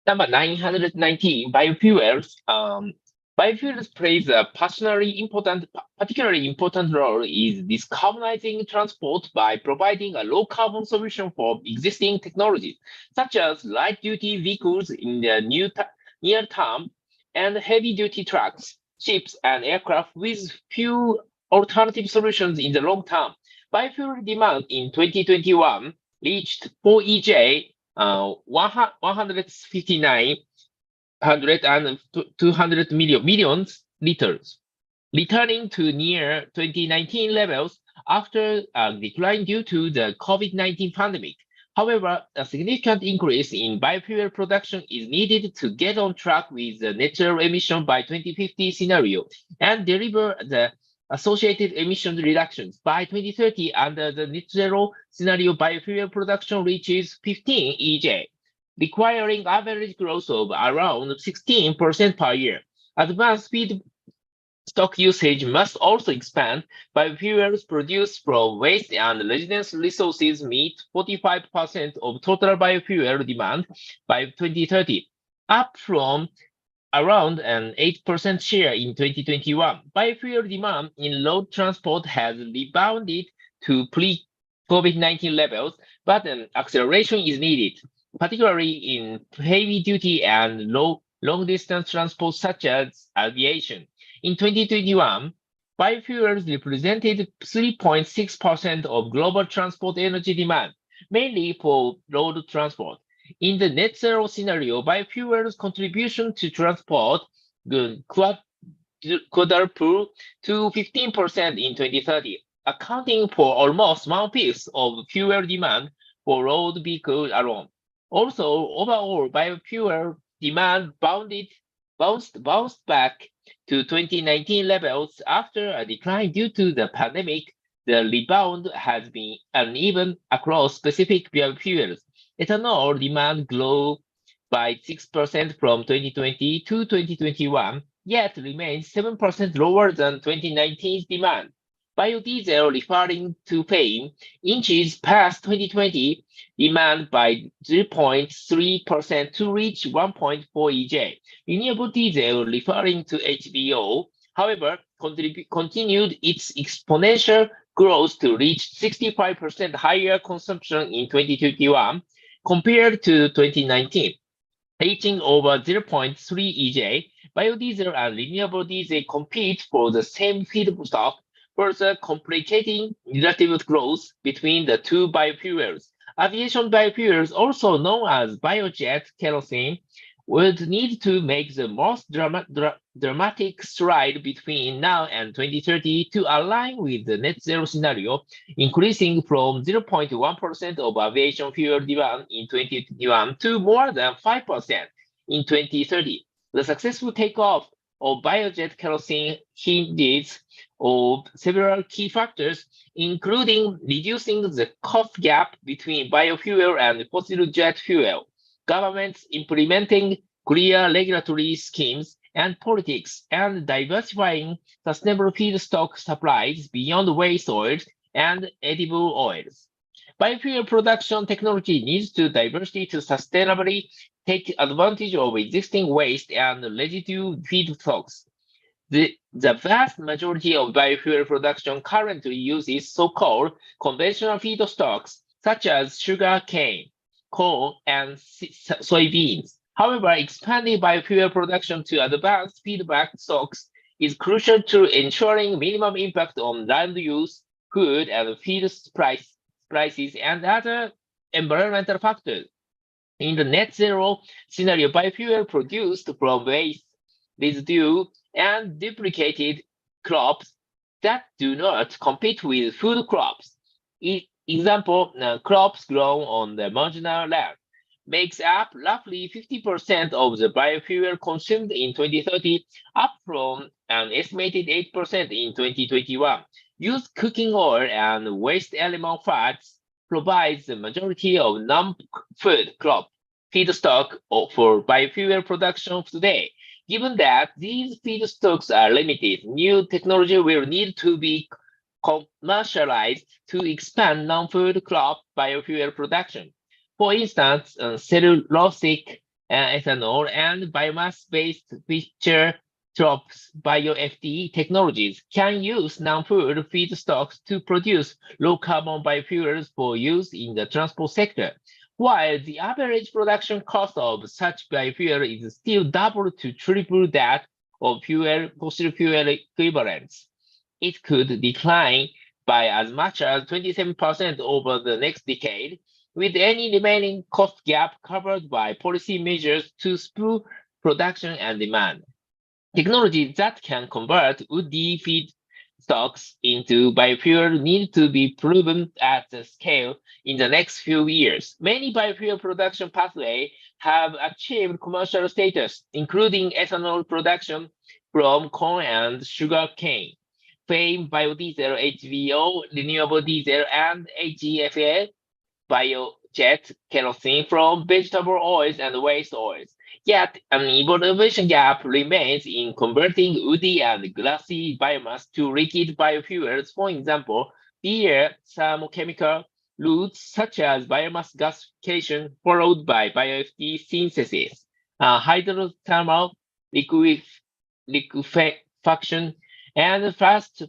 Number 919, biofuels. Biofuels plays a particularly important role in decarbonizing transport by providing a low carbon solution for existing technologies, such as light duty vehicles in the near term and heavy duty trucks, ships, and aircraft with few alternative solutions in the long term. Biofuel demand in 2021 reached 4 EJ 159 hundred and 200 millions liters, returning to near 2019 levels after a decline due to the COVID-19 pandemic. However, a significant increase in biofuel production is needed to get on track with the net zero emission by 2050 scenario and deliver the associated emission reductions. By 2030, under the net zero scenario, biofuel production reaches 15 EJ, requiring average growth of around 16% per year. Advanced feedstock usage must also expand. Biofuels produced from waste and residence resources meet 45% of total biofuel demand by 2030, up from around an 8% share in 2021. Biofuel demand in road transport has rebounded to pre-COVID-19 levels, but an acceleration is needed, particularly in heavy-duty and long-distance transport such as aviation. In 2021, biofuels represented 3.6% of global transport energy demand, mainly for road transport. In the net zero scenario, biofuels contribution to transport could quadruple to 15% in 2030, accounting for almost one-fifth of fuel demand for road vehicles alone. Also, overall biofuel demand bounced back to 2019 levels after a decline due to the pandemic. The rebound has been uneven across specific biofuels. Ethanol demand grew by 6% from 2020 to 2021, yet remains 7% lower than 2019's demand. Biodiesel, referring to FAME, inches past 2020 demand by 0.3% to reach 1.4 EJ. Renewable diesel, referring to HVO, however, continued its exponential growth to reach 65% higher consumption in 2021 compared to 2019, reaching over 0.3 EJ. Biodiesel and renewable diesel compete for the same feedstock, further complicating relative growth between the two biofuels. Aviation biofuels, also known as biojet kerosene, would need to make the most dramatic stride between now and 2030 to align with the net zero scenario, increasing from 0.1% of aviation fuel demand in 2021 to more than 5% in 2030. The successful takeoff of biojet kerosene hinges on several key factors, including reducing the cost gap between biofuel and fossil jet fuel, governments implementing clear regulatory schemes and politics, and diversifying sustainable feedstock supplies beyond waste oils and edible oils. Biofuel production technology needs to diversity to sustainably take advantage of existing waste and residue feedstocks. The vast majority of biofuel production currently uses so-called conventional feedstocks, such as sugar cane, corn, and soybeans. However, expanding biofuel production to advanced feedback stocks is crucial to ensuring minimum impact on land use, food and feed prices, and other environmental factors. In the net zero scenario, biofuel produced from waste, residue, and duplicated crops that do not compete with food crops. Example, crops grown on the marginal land makes up roughly 50% of the biofuel consumed in 2030, up from an estimated 8% in 2021. Used cooking oil and waste animal fats provides the majority of non-food crop feedstock for biofuel production today. Given that these feedstocks are limited, new technology will need to be commercialized to expand non-food crop biofuel production. For instance, cellulosic ethanol, and biomass-based feature crops, BioFD technologies can use non-food feedstocks to produce low-carbon biofuels for use in the transport sector. While the average production cost of such biofuel is still double to triple that of fossil fuel equivalents, it could decline by as much as 27% over the next decade, with any remaining cost gap covered by policy measures to spur production and demand. Technologies that can convert woody feedstocks into biofuel need to be proven at the scale in the next few years. Many biofuel production pathways have achieved commercial status, including ethanol production from corn and sugar cane, FAME biodiesel, HVO, renewable diesel, and HEFA, biojet kerosene from vegetable oils and waste oils. Yet, an innovation gap remains in converting woody and grassy biomass to liquid biofuels. For example, via thermochemical routes such as biomass gasification followed by BioFD synthesis, hydrothermal liquefaction, and fast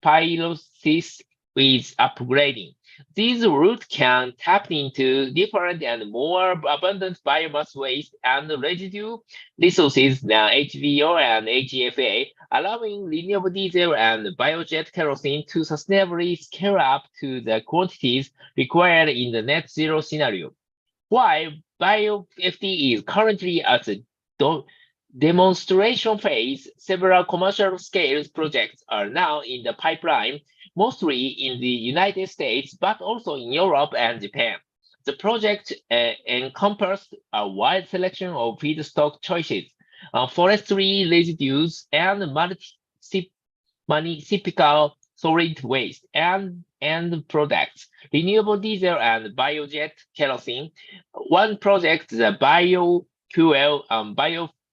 pyrolysis with upgrading. These routes can tap into different and more abundant biomass waste and residue resources than HVO and HEFA, allowing renewable diesel and biojet kerosene to sustainably scale up to the quantities required in the net zero scenario. While BioFD is currently at the demonstration phase, several commercial scale projects are now in the pipeline, mostly in the United States, but also in Europe and Japan. The project encompassed a wide selection of feedstock choices, forestry residues, and municipal solid waste and products, renewable diesel and biojet kerosene. One project, the Biofuel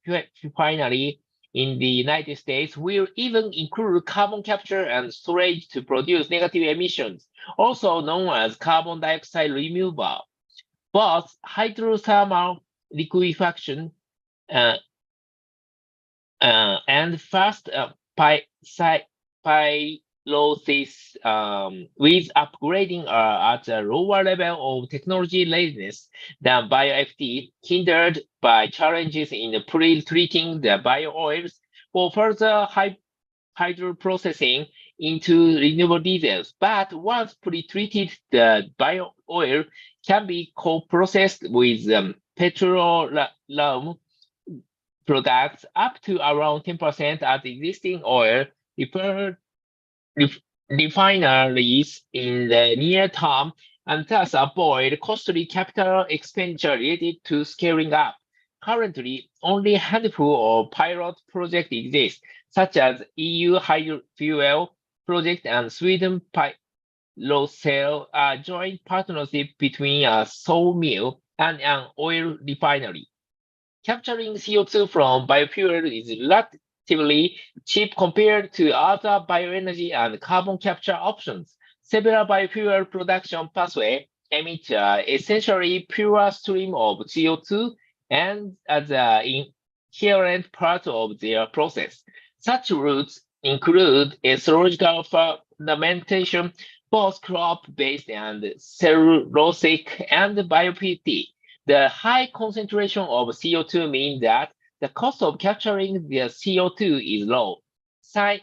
biorefinery in the United States, will even include carbon capture and storage to produce negative emissions, also known as carbon dioxide removal. Both hydrothermal liquefaction and fast pyrolysis with upgrading are at a lower level of technology readiness than BioFD, hindered by challenges in pre-treating the bio-oils for further hydroprocessing into renewable diesels. But once pre-treated, the bio-oil can be co-processed with petroleum products up to around 10% as existing oil refineries in the near term, and thus avoid costly capital expenditure related to scaling up. Currently, only a handful of pilot projects exist, such as EU Hydrofuel Project and Sweden Pilocell, a joint partnership between a sawmill and an oil refinery. Capturing CO2 from biofuel is relatively cheap compared to other bioenergy and carbon capture options. Several biofuel production pathways emit essentially pure stream of CO2 and as an inherent part of their process. Such routes include ecological fermentation, both crop-based and cellulosic, and BioPT. The high concentration of CO2 means that the cost of capturing the CO2 is low,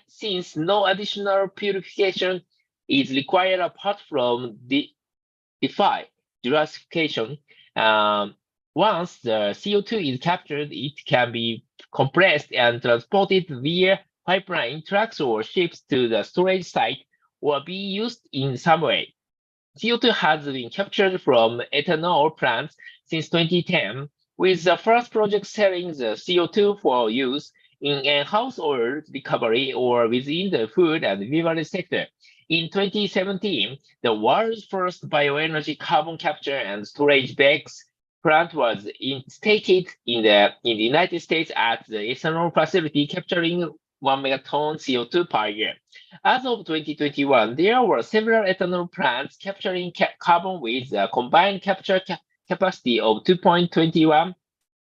since no additional purification is required apart from the gasification. Once the CO2 is captured, it can be compressed and transported via pipeline, trucks, or ships to the storage site, or be used in some way. CO2 has been captured from ethanol plants since 2010, with the first project selling the CO2 for use in in-house oil recovery or within the food and beverage sector. In 2017, the world's first bioenergy carbon capture and storage BECCS plant was installed in the United States at the ethanol facility, capturing 1 megaton CO2 per year. As of 2021, there were several ethanol plants capturing carbon with a combined capture capacity of 2.21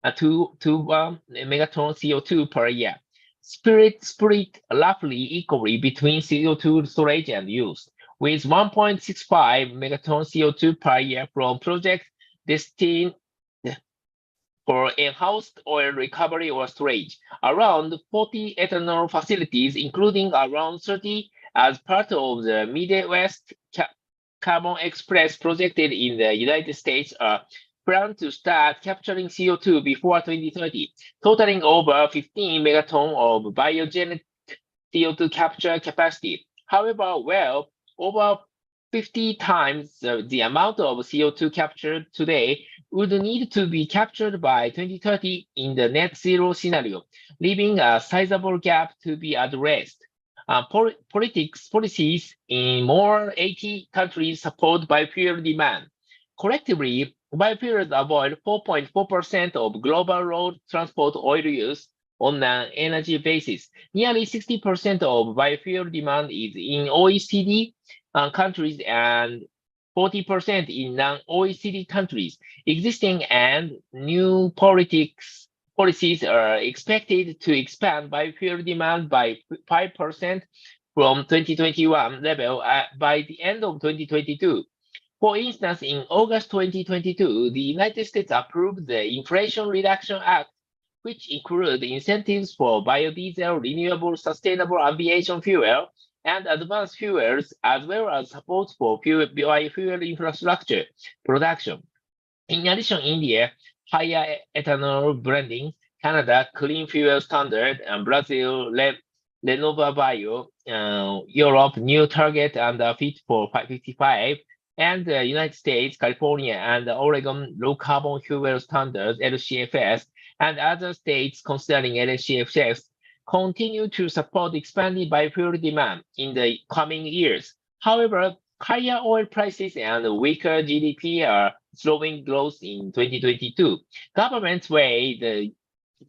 megaton CO2 per year, split roughly equally between CO2 storage and use, with 1.65 megaton CO2 per year from projects destined for enhanced oil recovery or storage, around 40 ethanol facilities, including around 30 as part of the Midwest Carbon Express projected in the United States, are planned to start capturing CO2 before 2030, totaling over 15 megaton of biogenic CO2 capture capacity. However, over 50 times the amount of CO2 captured today would need to be captured by 2030 in the net zero scenario, leaving a sizable gap to be addressed. Policies in more 80 countries support biofuel demand. Collectively, biofuels avoid 4.4% of global road transport oil use on an energy basis. Nearly 60% of biofuel demand is in OECD countries and 40% in non-OECD countries. Existing and new policies are expected to expand biofuel demand by 5% from 2021 level by the end of 2022. For instance, in August 2022, the United States approved the Inflation Reduction Act, which includes incentives for biodiesel, renewable sustainable aviation fuel, and advanced fuels, as well as support for biofuel infrastructure production. In addition, India, higher ethanol blending, Canada, clean fuel standard, and Brazil, RenovaBio, Europe, new target under Fit for 55, and the United States, California, and Oregon, low carbon fuel standards, LCFS, and other states considering LCFS continue to support expanding biofuel demand in the coming years. However, higher oil prices and weaker GDP are slowing growth in 2022. Governments weigh the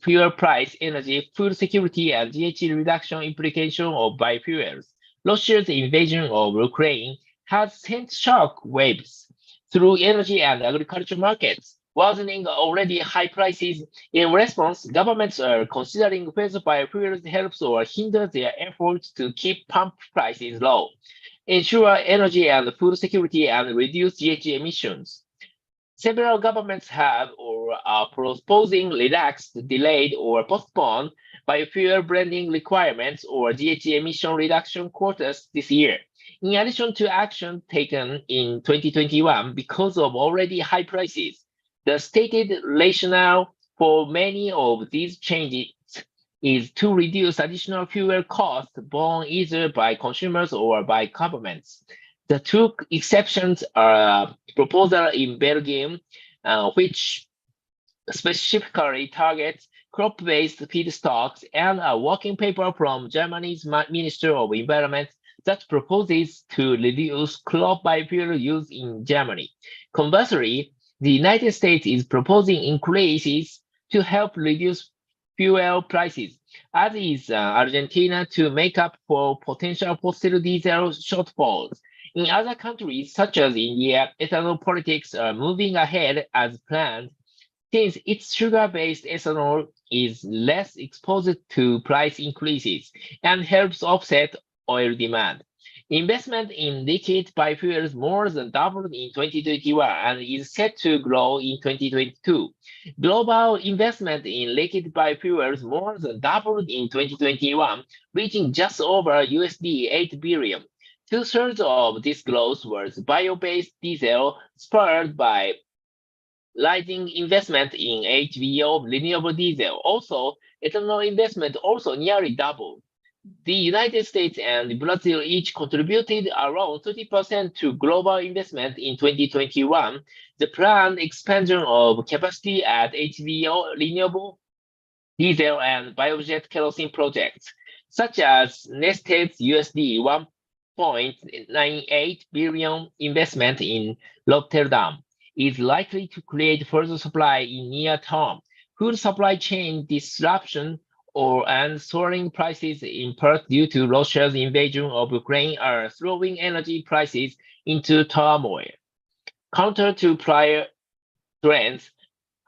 fuel price, energy, food security, and GHG reduction implication of biofuels. Russia's invasion of Ukraine has sent shock waves through energy and agriculture markets, worsening already high prices. In response, governments are considering whether biofuels helps or hinders their efforts to keep pump prices low, ensure energy and food security, and reduce GHG emissions. Several governments have or are proposing relaxed, delayed, or postponed biofuel blending requirements or GHG emission reduction quotas this year. In addition to action taken in 2021 because of already high prices, the stated rationale for many of these changes is to reduce additional fuel costs borne either by consumers or by governments. The two exceptions are a proposal in Belgium, which specifically targets crop-based feedstocks, and a working paper from Germany's Minister of Environment that proposes to reduce crop biofuel use in Germany. Conversely, the United States is proposing increases to help reduce fuel prices, as is Argentina to make up for potential fossil diesel shortfalls. In other countries, such as India, ethanol politics are moving ahead as planned, since its sugar-based ethanol is less exposed to price increases and helps offset oil demand. Investment in liquid biofuels more than doubled in 2021 and is set to grow in 2022. Global investment in liquid biofuels more than doubled in 2021, reaching just over USD 8 billion. Two-thirds of this growth was bio-based diesel, spurred by rising investment in HVO renewable diesel. Also, ethanol investment also nearly doubled. The United States and Brazil each contributed around 30% to global investment in 2021. The planned expansion of capacity at HVO renewable diesel and biojet kerosene projects, such as Neste's USD 1.98 billion investment in Rotterdam, is likely to create further supply in near term. Food supply chain disruption and soaring prices, in part due to Russia's invasion of Ukraine, are throwing energy prices into turmoil. Counter to prior trends,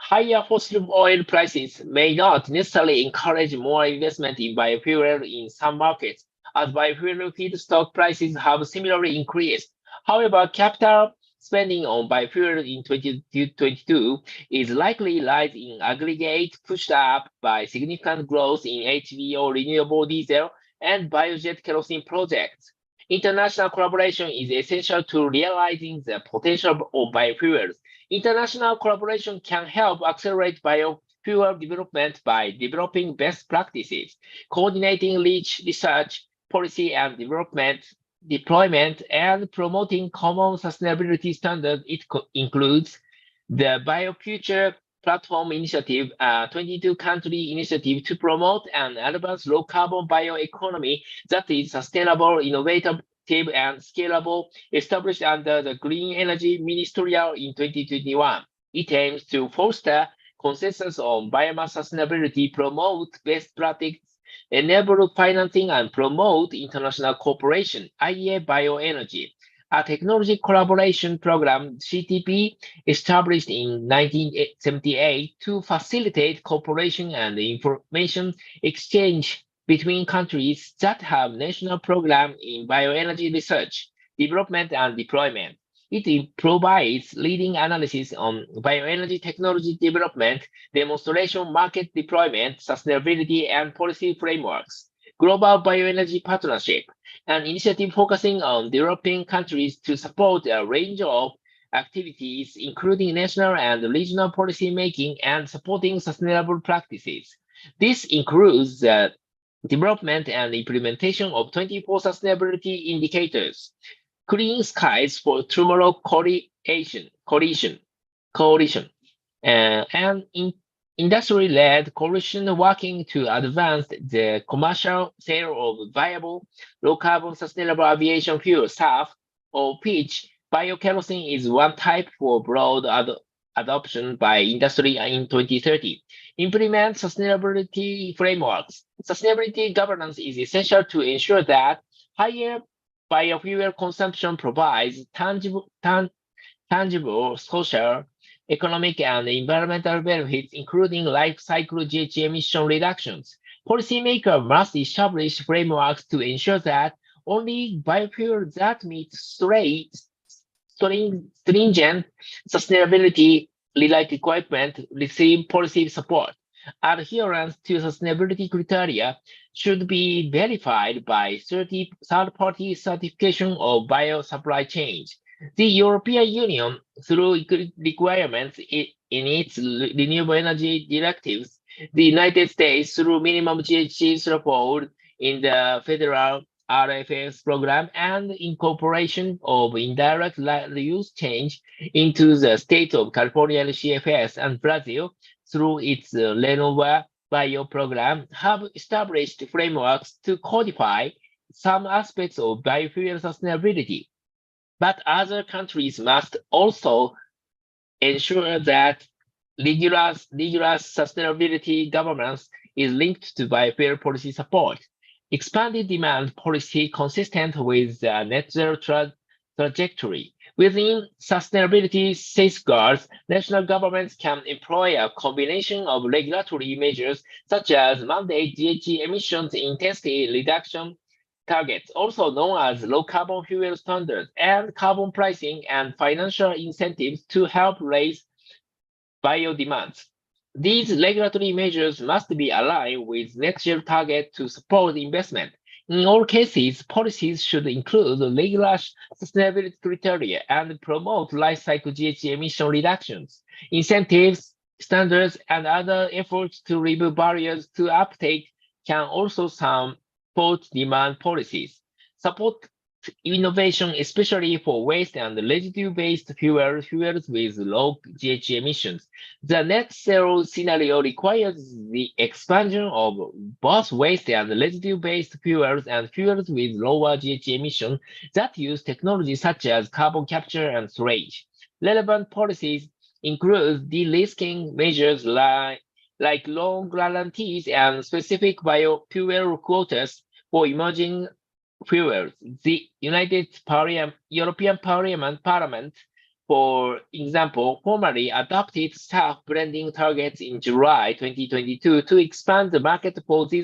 Higher fossil oil prices may not necessarily encourage more investment in biofuel in some markets, as biofuel feedstock prices have similarly increased. However, capital spending on biofuel in 2022 is likely rise in aggregate, pushed up by significant growth in HVO renewable diesel and biojet kerosene projects. International collaboration is essential to realizing the potential of biofuels. International collaboration can help accelerate biofuel development by developing best practices, coordinating research, policy and deployment, and promoting common sustainability standards. It includes the BioFuture Platform Initiative, a 22-country initiative to promote and advance low-carbon bioeconomy that is sustainable, innovative, and scalable, established under the Green Energy Ministerial in 2021. It aims to foster consensus on biomass sustainability, promote best practices, enable financing, and promote international cooperation. IEA Bioenergy, a technology collaboration program, CTP, established in 1978 to facilitate cooperation and information exchange between countries that have national programs in bioenergy research, development, and deployment. It provides leading analysis on bioenergy technology development, demonstration, market deployment, sustainability, and policy frameworks. Global Bioenergy Partnership, an initiative focusing on developing countries to support a range of activities, including national and regional policy making and supporting sustainable practices. This includes the development and implementation of 24 sustainability indicators, Clean Skies for Tomorrow coalition, and industry-led coalition working to advance the commercial sale of viable, low-carbon sustainable aviation fuel, SAF, of which biokerosene is one type for broad adoption by industry in 2030. Implement sustainability frameworks. Sustainability governance is essential to ensure that higher biofuel consumption provides tangible social, economic, and environmental benefits, including life cycle GHG emission reductions. Policymakers must establish frameworks to ensure that only biofuels that meet stringent sustainability-related requirements receive policy support. Adherence to sustainability criteria should be verified by third-party certification of bio supply chains. The European Union, through requirements in its renewable energy directives, the United States, through minimum GHG threshold in the federal RFS program, and incorporation of indirect use change into the state of California LCFS, and Brazil, through its Renova Bio program, have established frameworks to codify some aspects of biofuel sustainability. But other countries must also ensure that rigorous sustainability governance is linked to biofuel policy support. Expanded demand policy consistent with the net zero trajectory. Within sustainability safeguards, national governments can employ a combination of regulatory measures such as mandate GHG emissions intensity reduction targets, also known as low carbon fuel standards, and carbon pricing and financial incentives to help raise bio demands. These regulatory measures must be aligned with net zero target to support investment. In all cases, policies should include rigorous sustainability criteria and promote life cycle GHG emission reductions. Incentives, standards, and other efforts to remove barriers to uptake can also support demand policies. Support innovation, especially for waste and residue-based fuels with low GHG emissions. The net zero scenario requires the expansion of both waste and residue-based fuels and fuels with lower GHG emissions that use technologies such as carbon capture and storage. Relevant policies include de-risking measures like loan guarantees and specific biofuel quotas for emerging fuels. The European Parliament For example, formally adopted staff blending targets in July 2022 to expand the market for these